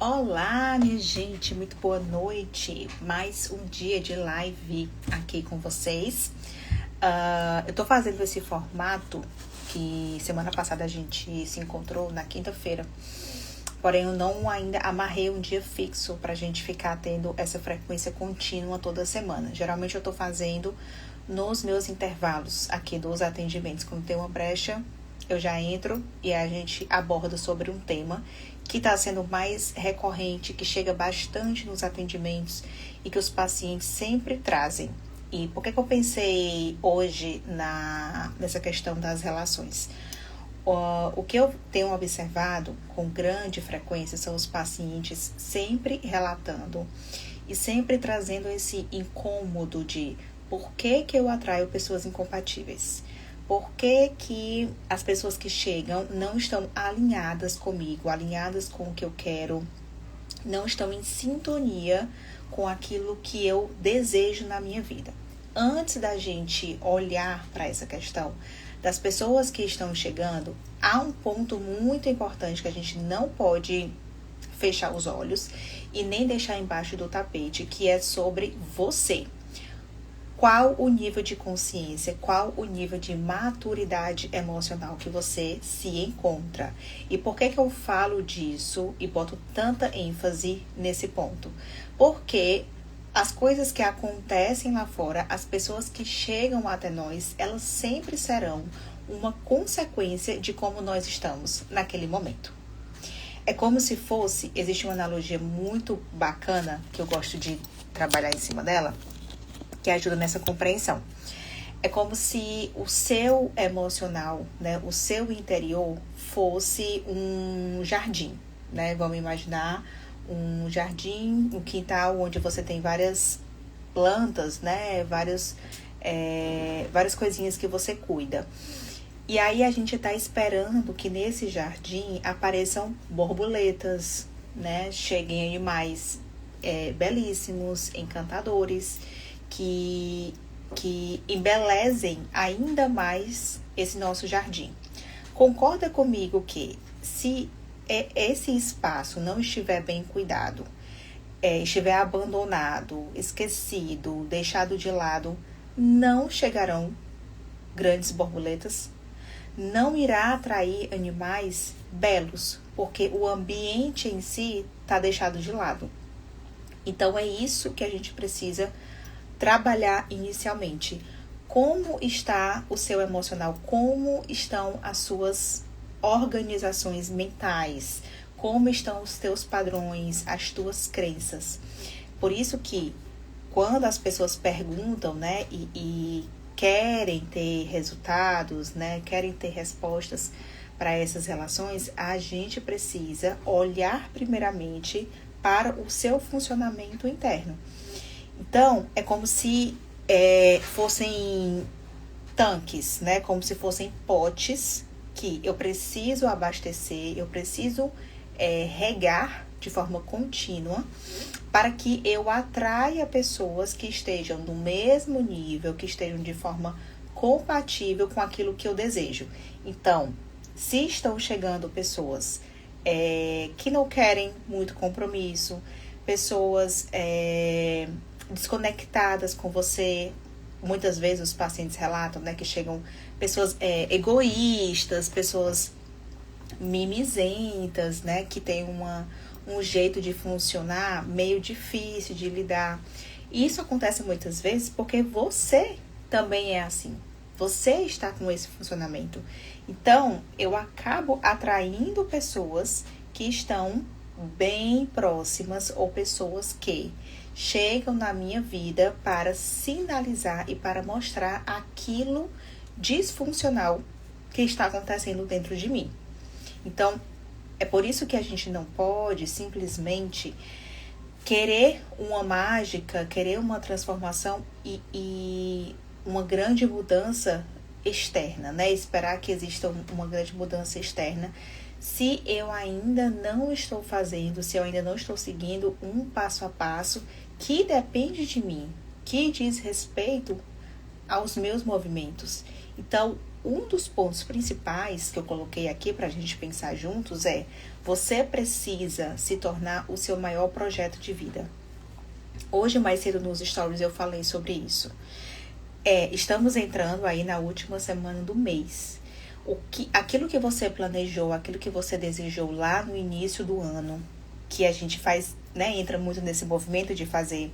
Olá, minha gente, muito boa noite. Mais um dia de live aqui com vocês. Eu tô fazendo esse formato que semana passada a gente se encontrou na quinta-feira. Porém, eu não ainda amarrei um dia fixo pra gente ficar tendo essa frequência contínua toda semana. Geralmente eu tô fazendo nos meus intervalos aqui dos atendimentos. Quando tem uma brecha, eu já entro e a gente aborda sobre um tema que está sendo mais recorrente, que chega bastante nos atendimentos e que os pacientes sempre trazem. E por que eu pensei hoje nessa questão das relações? O que eu tenho observado com grande frequência são os pacientes sempre relatando e sempre trazendo esse incômodo de por que eu atraio pessoas incompatíveis. Por que as pessoas que chegam não estão alinhadas comigo, alinhadas com o que eu quero, não estão em sintonia com aquilo que eu desejo na minha vida? Antes da gente olhar para essa questão das pessoas que estão chegando, há um ponto muito importante que a gente não pode fechar os olhos e nem deixar embaixo do tapete, que é sobre você. Qual o nível de consciência, qual o nível de maturidade emocional que você se encontra? E por que eu falo disso e boto tanta ênfase nesse ponto? Porque as coisas que acontecem lá fora, as pessoas que chegam até nós, elas sempre serão uma consequência de como nós estamos naquele momento. É como se fosse, existe uma analogia muito bacana, que eu gosto de trabalhar em cima dela, que ajuda nessa compreensão. É como se o seu emocional, né, o seu interior fosse um jardim, né? Vamos imaginar um jardim, um quintal onde você tem várias plantas, né? Várias coisinhas que você cuida. E aí a gente está esperando que nesse jardim apareçam borboletas, né? Cheguem animais belíssimos, encantadores, que embelezem ainda mais esse nosso jardim. Concorda comigo que se esse espaço não estiver bem cuidado, estiver abandonado, esquecido, deixado de lado, não chegarão grandes borboletas, não irá atrair animais belos, porque o ambiente em si está deixado de lado. Então é isso que a gente precisa trabalhar inicialmente. Como está o seu emocional? Como estão as suas organizações mentais? Como estão os teus padrões, as tuas crenças? Por isso que quando as pessoas perguntam, né, e querem ter resultados, né, querem ter respostas para essas relações, a gente precisa olhar primeiramente para o seu funcionamento interno. Então, é como se fossem tanques, né? Como se fossem potes que eu preciso abastecer, eu preciso regar de forma contínua para que eu atraia pessoas que estejam no mesmo nível, que estejam de forma compatível com aquilo que eu desejo. Então, se estão chegando pessoas que não querem muito compromisso, pessoas desconectadas com você. Muitas vezes os pacientes relatam, né, que chegam pessoas egoístas, pessoas mimizentas, né, que tem um jeito de funcionar meio difícil de lidar. E isso acontece muitas vezes porque você também é assim. Você está com esse funcionamento. Então, eu acabo atraindo pessoas que estão bem próximas ou pessoas que chegam na minha vida para sinalizar e para mostrar aquilo disfuncional que está acontecendo dentro de mim. Então, é por isso que a gente não pode simplesmente querer uma mágica, querer uma transformação e uma grande mudança externa, né? Esperar que exista uma grande mudança externa se eu ainda não estou fazendo, se eu ainda não estou seguindo um passo a passo que depende de mim, que diz respeito aos meus movimentos. Então, um dos pontos principais que eu coloquei aqui pra gente pensar juntos é: você precisa se tornar o seu maior projeto de vida. Hoje, mais cedo nos stories, eu falei sobre isso. Estamos entrando aí na última semana do mês. Aquilo que você planejou, aquilo que você desejou lá no início do ano, que a gente faz, né, entra muito nesse movimento de fazer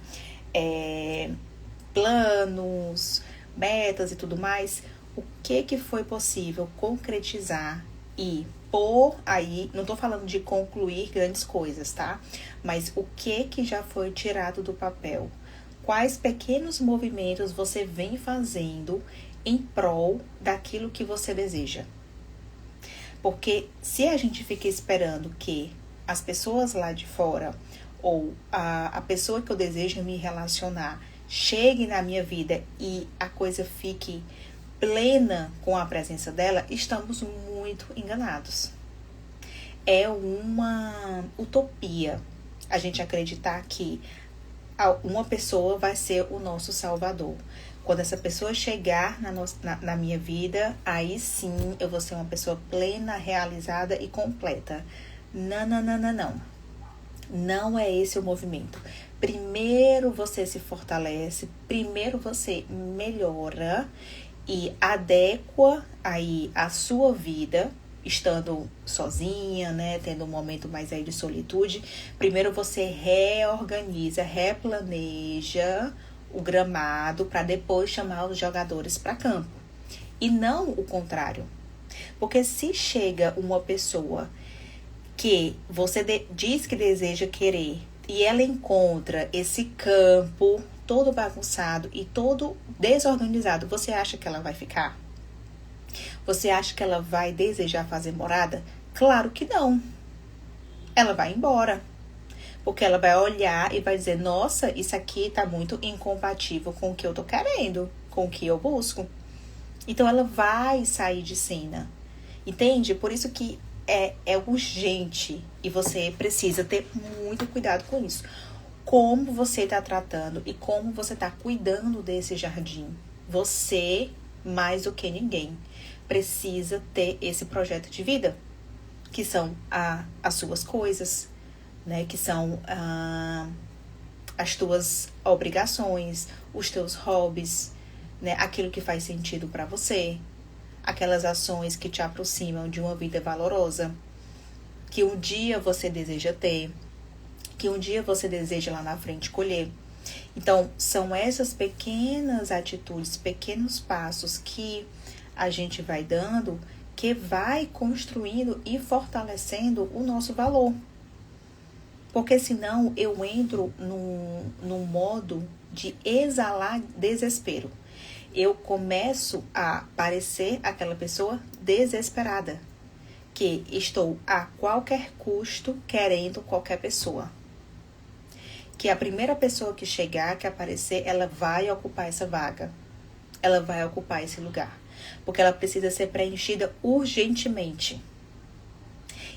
planos, metas e tudo mais, o que foi possível concretizar e pôr aí, não tô falando de concluir grandes coisas, tá? Mas o que já foi tirado do papel? Quais pequenos movimentos você vem fazendo em prol daquilo que você deseja? Porque se a gente fica esperando que as pessoas lá de fora ou a pessoa que eu desejo me relacionar chegue na minha vida e a coisa fique plena com a presença dela, estamos muito enganados. É uma utopia a gente acreditar que uma pessoa vai ser o nosso salvador. Quando essa pessoa chegar na minha vida, aí sim eu vou ser uma pessoa plena, realizada e completa. Não, não, não, não, não. Não é esse o movimento. Primeiro você se fortalece, primeiro você melhora e adequa aí a sua vida, estando sozinha, né, tendo um momento mais aí de solitude. Primeiro você reorganiza, replaneja o gramado para depois chamar os jogadores para campo. E não o contrário. Porque se chega uma pessoa que você diz que deseja querer e ela encontra esse campo todo bagunçado e todo desorganizado, você acha que ela vai ficar? Você acha que ela vai desejar fazer morada? Claro que não. Ela vai embora. Porque ela vai olhar e vai dizer: nossa, isso aqui tá muito incompatível com o que eu tô querendo, com o que eu busco. Então ela vai sair de cena. Entende? Por isso que é urgente e você precisa ter muito cuidado com isso. Como você tá tratando e como você tá cuidando desse jardim. Você, mais do que ninguém, precisa ter esse projeto de vida, que são as suas coisas, né? Que são as tuas obrigações, os teus hobbies, né? Aquilo que faz sentido para você, aquelas ações que te aproximam de uma vida valorosa, que um dia você deseja ter, que um dia você deseja lá na frente colher. Então, são essas pequenas atitudes, pequenos passos que a gente vai dando, que vai construindo e fortalecendo o nosso valor. Porque senão eu entro num modo de exalar desespero. Eu começo a parecer aquela pessoa desesperada, que estou a qualquer custo querendo qualquer pessoa. Que a primeira pessoa que chegar, que aparecer, ela vai ocupar essa vaga. Ela vai ocupar esse lugar. Porque ela precisa ser preenchida urgentemente.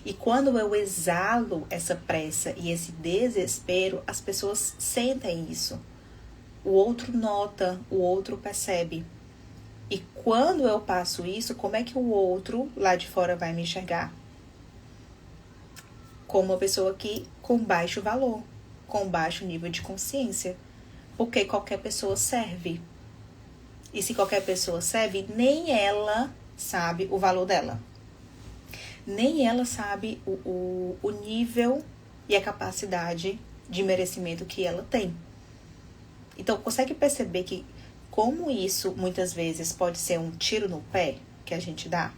E quando eu exalo essa pressa e esse desespero, as pessoas sentem isso. O outro nota, o outro percebe. E quando eu passo isso, como é que o outro lá de fora vai me enxergar? Como uma pessoa que com baixo valor, com baixo nível de consciência. Porque qualquer pessoa serve. E se qualquer pessoa serve, nem ela sabe o valor dela. Nem ela sabe o nível e a capacidade de merecimento que ela tem. Então, consegue perceber que como isso muitas vezes pode ser um tiro no pé que a gente dá?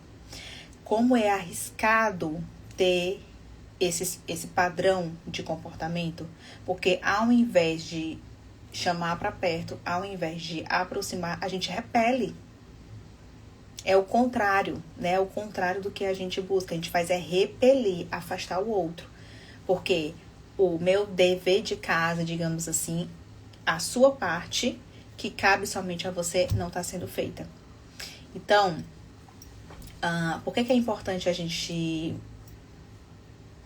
Como é arriscado ter esse padrão de comportamento? Porque ao invés de chamar para perto, ao invés de aproximar, a gente repele. É o contrário, né? É o contrário do que a gente busca. A gente faz repelir, afastar o outro. Porque o meu dever de casa, digamos assim, a sua parte, que cabe somente a você, não está sendo feita. Então, por que é importante a gente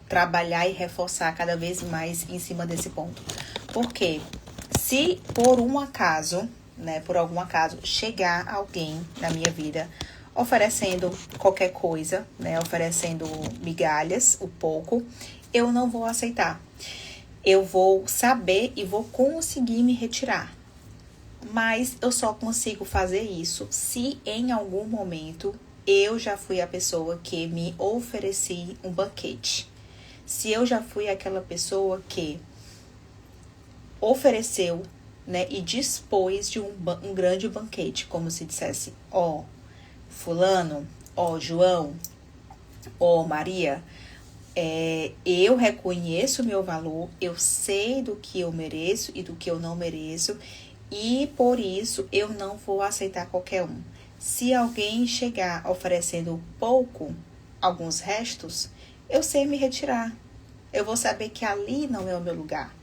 trabalhar e reforçar cada vez mais em cima desse ponto? Porque se por um acaso, né, por algum acaso, chegar alguém na minha vida, oferecendo qualquer coisa, né? Oferecendo migalhas, o pouco, eu não vou aceitar. Eu vou saber e vou conseguir me retirar. Mas eu só consigo fazer isso se em algum momento eu já fui a pessoa que me ofereci um banquete. Se eu já fui aquela pessoa que ofereceu, né, e dispôs de um grande banquete, como se dissesse, ó, fulano, ó, João, ó, Maria, eu reconheço o meu valor, eu sei do que eu mereço e do que eu não mereço, e por isso eu não vou aceitar qualquer um. Se alguém chegar oferecendo pouco, alguns restos, eu sei me retirar. Eu vou saber que ali não é o meu lugar.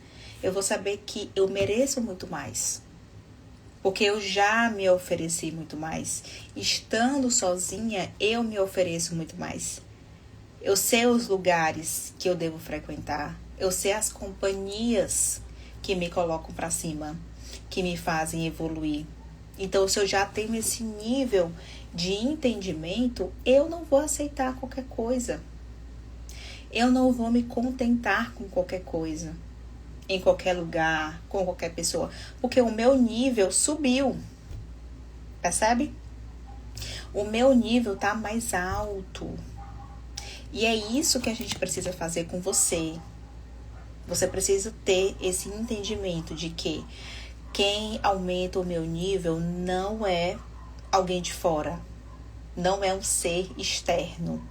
Eu vou saber que eu mereço muito mais. Porque eu já me ofereci muito mais. Estando sozinha, eu me ofereço muito mais. Eu sei os lugares que eu devo frequentar. Eu sei as companhias que me colocam para cima, que me fazem evoluir. Então, se eu já tenho esse nível de entendimento, eu não vou aceitar qualquer coisa. Eu não vou me contentar com qualquer coisa, em qualquer lugar, com qualquer pessoa, porque o meu nível subiu, percebe? O meu nível tá mais alto. E é isso que a gente precisa fazer com você. Você precisa ter esse entendimento de que quem aumenta o meu nível não é alguém de fora, não é um ser externo,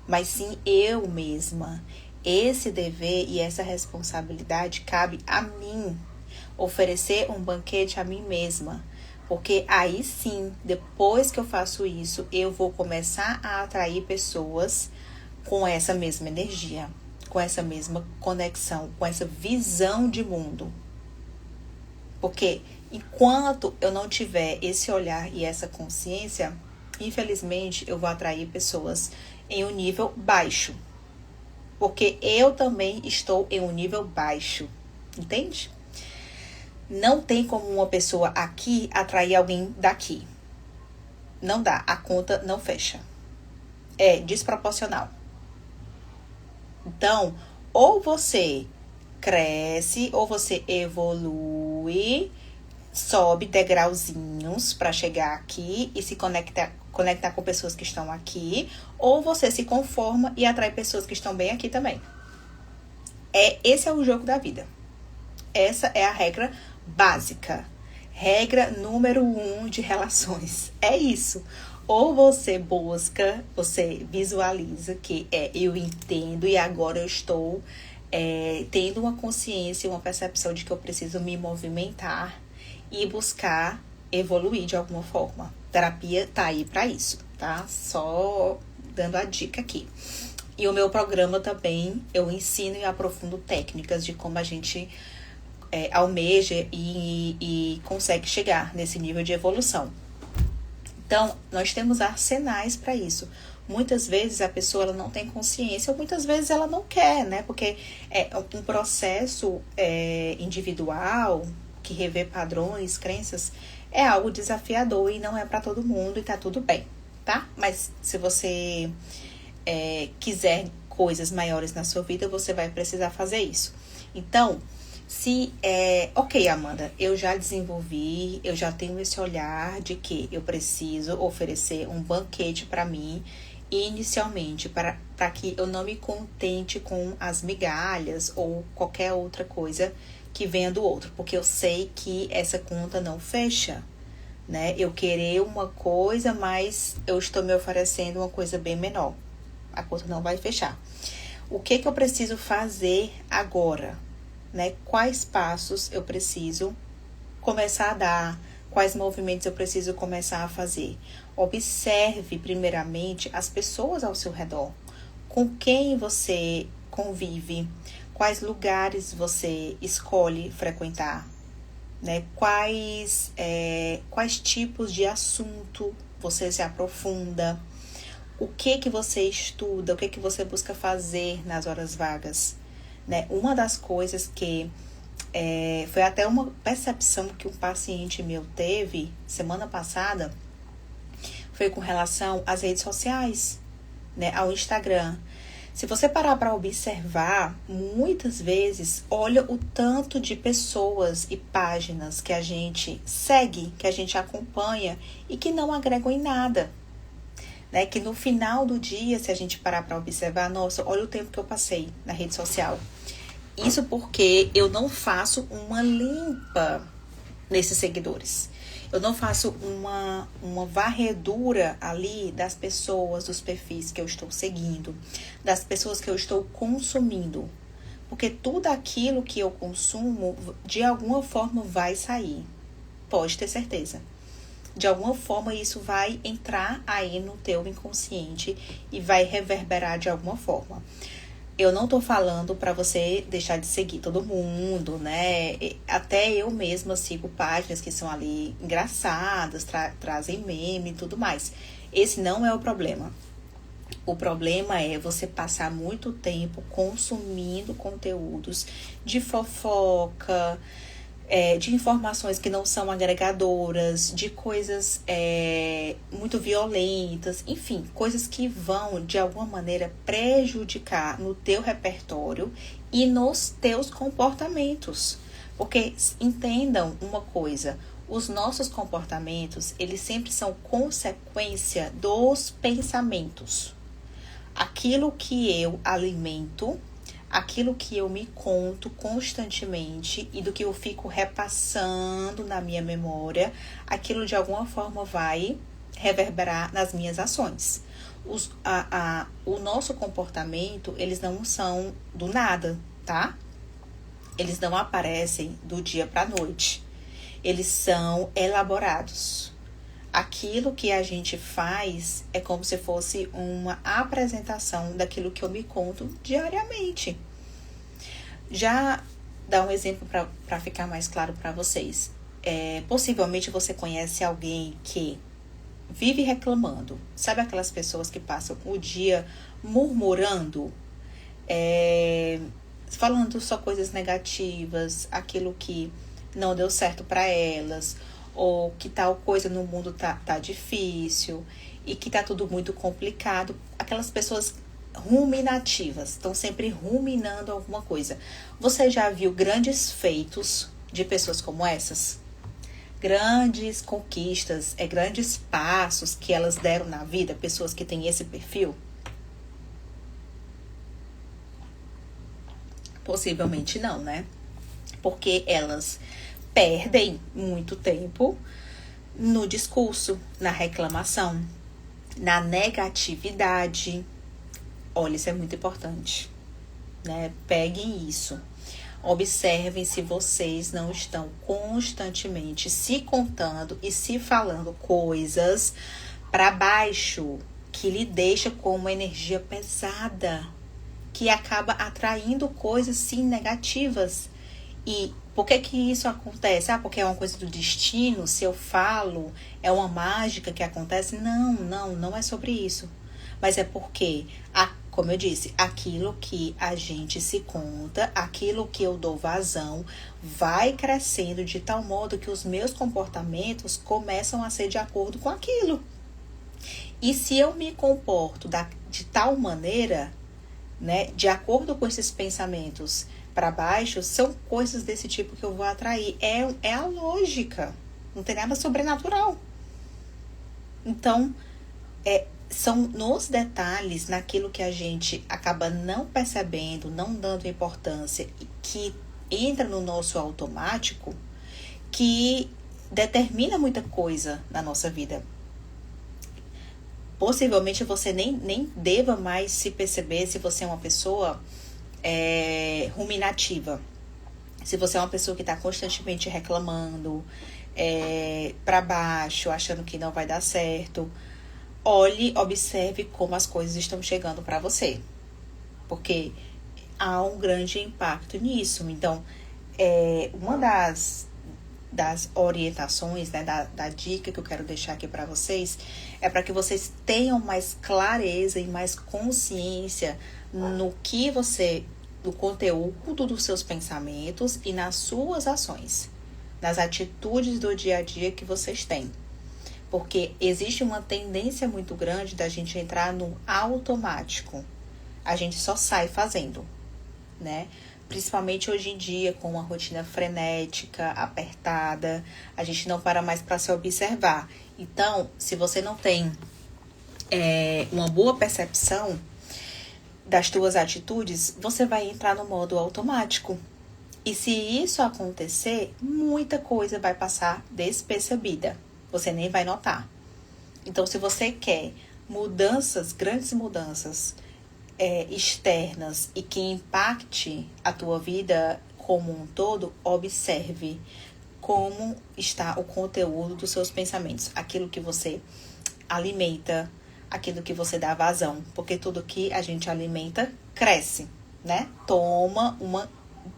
mas sim eu mesma. Esse dever e essa responsabilidade cabe a mim, oferecer um banquete a mim mesma. Porque aí sim, depois que eu faço isso, eu vou começar a atrair pessoas com essa mesma energia, com essa mesma conexão, com essa visão de mundo. Porque enquanto eu não tiver esse olhar e essa consciência, infelizmente eu vou atrair pessoas em um nível baixo. Porque eu também estou em um nível baixo. Entende? Não tem como uma pessoa aqui atrair alguém daqui. Não dá. A conta não fecha. É desproporcional. Então, ou você cresce, ou você evolui, sobe degrauzinhos para chegar aqui e se conectar com pessoas que estão aqui, ou você se conforma e atrai pessoas que estão bem aqui também. Esse é o jogo da vida. Essa é a regra básica. Regra número 1 de relações. É isso. Ou você busca, você visualiza que eu entendo e agora eu estou tendo uma consciência, uma percepção de que eu preciso me movimentar e buscar evoluir de alguma forma. Terapia tá aí para isso, tá? Só dando a dica aqui. E o meu programa também, eu ensino e aprofundo técnicas de como a gente almeja e consegue chegar nesse nível de evolução. Então, nós temos arsenais para isso. Muitas vezes a pessoa ela não tem consciência, ou muitas vezes ela não quer, né? Porque é um processo individual, que revê padrões, crenças, é algo desafiador e não é para todo mundo e tá tudo bem, tá? Mas se você quiser coisas maiores na sua vida, você vai precisar fazer isso. Então, ok, Amanda, eu já desenvolvi, eu já tenho esse olhar de que eu preciso oferecer um banquete para mim, inicialmente, para que eu não me contente com as migalhas ou qualquer outra coisa que venha do outro, porque eu sei que essa conta não fecha, né? Eu querer uma coisa, mas eu estou me oferecendo uma coisa bem menor. A conta não vai fechar. O que eu preciso fazer agora? Né? Quais passos eu preciso começar a dar? Quais movimentos eu preciso começar a fazer? Observe, primeiramente, as pessoas ao seu redor. Com quem você convive? Quais lugares você escolhe frequentar? Né? Quais tipos de assunto você se aprofunda? O que você estuda? O que você busca fazer nas horas vagas? Né? Uma das coisas que foi até uma percepção que um paciente meu teve semana passada foi com relação às redes sociais, né? Ao Instagram. Se você parar para observar, muitas vezes, olha o tanto de pessoas e páginas que a gente segue, que a gente acompanha e que não agregam em nada. Né? Que no final do dia, se a gente parar para observar, nossa, olha o tempo que eu passei na rede social. Isso porque eu não faço uma limpa nesses seguidores. Eu não faço uma varredura ali das pessoas, dos perfis que eu estou seguindo, das pessoas que eu estou consumindo. Porque tudo aquilo que eu consumo, de alguma forma, vai sair. Pode ter certeza. De alguma forma, isso vai entrar aí no teu inconsciente e vai reverberar de alguma forma. Eu não tô falando para você deixar de seguir todo mundo, né? Até eu mesma sigo páginas que são ali engraçadas, trazem meme e tudo mais. Esse não é o problema. O problema é você passar muito tempo consumindo conteúdos de fofoca, de informações que não são agregadoras, de coisas muito violentas, enfim, coisas que vão, de alguma maneira, prejudicar no teu repertório e nos teus comportamentos. Porque entendam uma coisa, os nossos comportamentos, eles sempre são consequência dos pensamentos. Aquilo que eu alimento, aquilo que eu me conto constantemente e do que eu fico repassando na minha memória, aquilo de alguma forma vai reverberar nas minhas ações. O nosso comportamento, eles não são do nada, tá? Eles não aparecem do dia para a noite. Eles são elaborados. Aquilo que a gente faz é como se fosse uma apresentação daquilo que eu me conto diariamente. Já dá um exemplo para ficar mais claro para vocês. Possivelmente você conhece alguém que vive reclamando. Sabe aquelas pessoas que passam o dia murmurando, falando só coisas negativas, aquilo que não deu certo para elas, ou que tal coisa no mundo tá difícil e que tá tudo muito complicado. Aquelas pessoas ruminativas, estão sempre ruminando alguma coisa. Você já viu grandes feitos de pessoas como essas? Grandes conquistas, grandes passos que elas deram na vida, pessoas que têm esse perfil? Possivelmente não, né? Porque elas perdem muito tempo no discurso, na reclamação, na negatividade. Olha, isso é muito importante, né? Peguem isso. Observem se vocês não estão constantemente se contando e se falando coisas para baixo, que lhe deixa com uma energia pesada, que acaba atraindo coisas, sim, negativas. E por que isso acontece? Porque é uma coisa do destino? Se eu falo, é uma mágica que acontece? Não é sobre isso. Mas é porque, como eu disse, aquilo que a gente se conta, aquilo que eu dou vazão, vai crescendo de tal modo que os meus comportamentos começam a ser de acordo com aquilo. E se eu me comporto de tal maneira, né, de acordo com esses pensamentos para baixo, são coisas desse tipo que eu vou atrair. É a lógica. Não tem nada sobrenatural. Então, são nos detalhes, naquilo que a gente acaba não percebendo, não dando importância, que entra no nosso automático, que determina muita coisa na nossa vida. Possivelmente você nem deva mais se perceber se você é uma pessoa ruminativa. Se você é uma pessoa que está constantemente reclamando, para baixo, achando que não vai dar certo, olhe, observe como as coisas estão chegando para você. Porque há um grande impacto nisso. Então, uma das orientações, né, da dica que eu quero deixar aqui para vocês, é para que vocês tenham mais clareza e mais consciência do conteúdo dos seus pensamentos e nas suas ações, nas atitudes do dia a dia que vocês têm. Porque existe uma tendência muito grande da gente entrar no automático. A gente só sai fazendo, né? Principalmente hoje em dia, com uma rotina frenética, apertada, a gente não para mais para se observar. Então, se você não tem uma boa percepção das tuas atitudes, você vai entrar no modo automático. E se isso acontecer, muita coisa vai passar despercebida. Você nem vai notar. Então, se você quer mudanças, grandes mudanças externas e que impacte a tua vida como um todo, observe como está o conteúdo dos seus pensamentos. Aquilo que você alimenta, aquilo que você dá vazão. Porque tudo que a gente alimenta cresce, né? Toma uma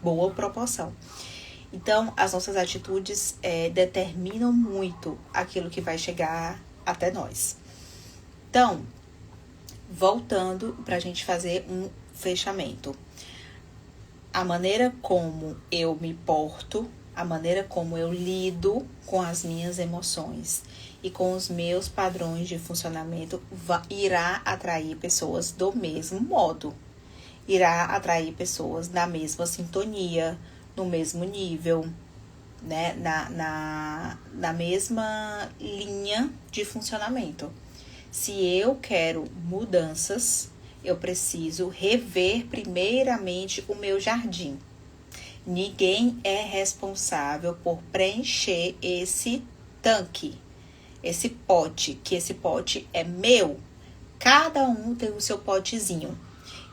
boa proporção. Então, as nossas atitudes determinam muito aquilo que vai chegar até nós. Então, voltando para a gente fazer um fechamento. A maneira como eu me porto, a maneira como eu lido com as minhas emoções e com os meus padrões de funcionamento irá atrair pessoas do mesmo modo. Irá atrair pessoas na mesma sintonia, no mesmo nível, né? Na mesma linha de funcionamento. Se eu quero mudanças, eu preciso rever primeiramente o meu jardim. Ninguém é responsável por preencher esse tanque, esse pote, que esse pote é meu. Cada um tem o seu potezinho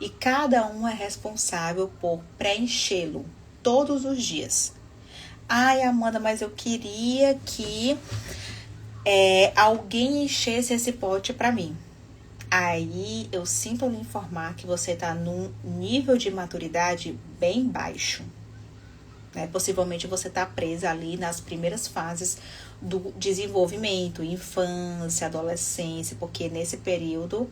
e cada um é responsável por preenchê-lo todos os dias. Ai, Amanda, mas eu queria que alguém enchesse esse pote para mim. Aí eu sinto lhe informar que você está num nível de maturidade bem baixo. Né? Possivelmente você está presa ali nas primeiras fases do desenvolvimento, infância, adolescência, porque nesse período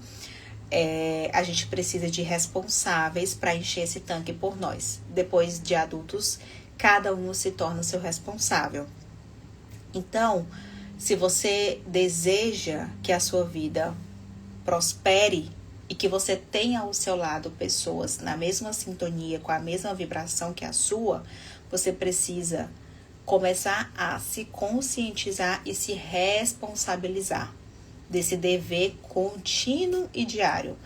a gente precisa de responsáveis para encher esse tanque por nós. Depois de adultos, cada um se torna seu responsável. Então, se você deseja que a sua vida prospere e que você tenha ao seu lado pessoas na mesma sintonia, com a mesma vibração que a sua, você precisa começar a se conscientizar e se responsabilizar desse dever contínuo e diário.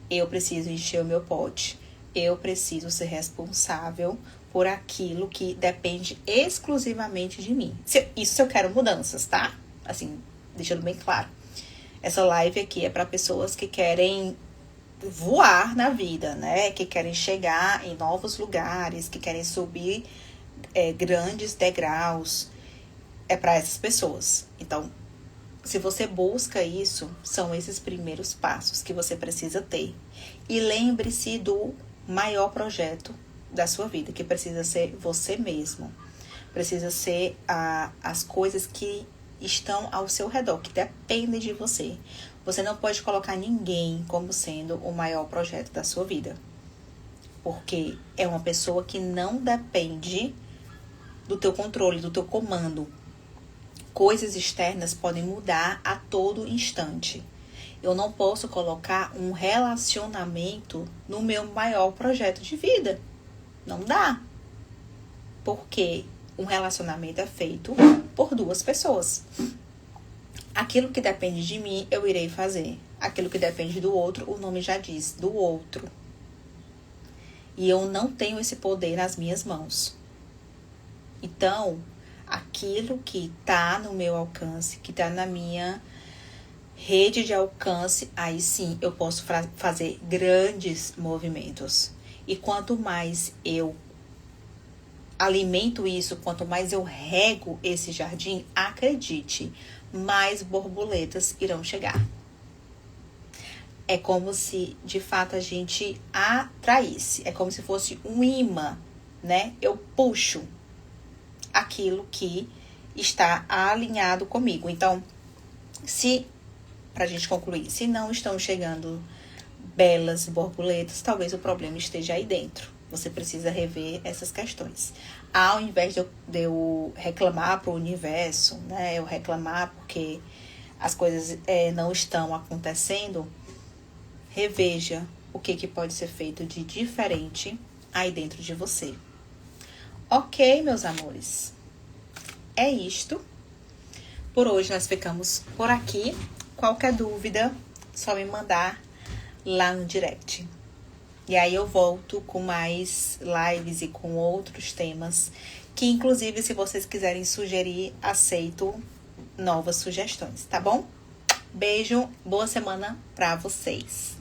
Eu preciso encher o meu pote. Eu preciso ser responsável por aquilo que depende exclusivamente de mim. Isso se eu quero mudanças, tá? Assim, deixando bem claro. Essa live aqui é para pessoas que querem voar na vida, né? Que querem chegar em novos lugares, que querem subir grandes degraus. É para essas pessoas. Então, se você busca isso, são esses primeiros passos que você precisa ter. E lembre-se do maior projeto da sua vida, que precisa ser você mesmo. Precisa ser as coisas que estão ao seu redor, que dependem de você. Você não pode colocar ninguém como sendo o maior projeto da sua vida. Porque é uma pessoa que não depende do teu controle, do teu comando. Coisas externas podem mudar a todo instante. Eu não posso colocar um relacionamento no meu maior projeto de vida. Não dá. Porque um relacionamento é feito por duas pessoas. Aquilo que depende de mim, eu irei fazer. Aquilo que depende do outro, o nome já diz, do outro. E eu não tenho esse poder nas minhas mãos. Então, aquilo que está no meu alcance, que está na minha rede de alcance, aí sim eu posso fazer grandes movimentos. E quanto mais eu alimento isso, quanto mais eu rego esse jardim, acredite, mais borboletas irão chegar. É como se, de fato, a gente atraísse. É como se fosse um imã, né? Eu puxo aquilo que está alinhado comigo. Então, pra gente concluir, se não estão chegando belas borboletas, talvez o problema esteja aí dentro. Você precisa rever essas questões. Ao invés de eu reclamar para o universo, né? Eu reclamar porque as coisas não estão acontecendo, reveja o que pode ser feito de diferente aí dentro de você. Ok, meus amores? É isto. Por hoje nós ficamos por aqui. Qualquer dúvida, só me mandar lá no direct. E aí eu volto com mais lives e com outros temas, que inclusive se vocês quiserem sugerir, aceito novas sugestões, tá bom? Beijo, boa semana pra vocês.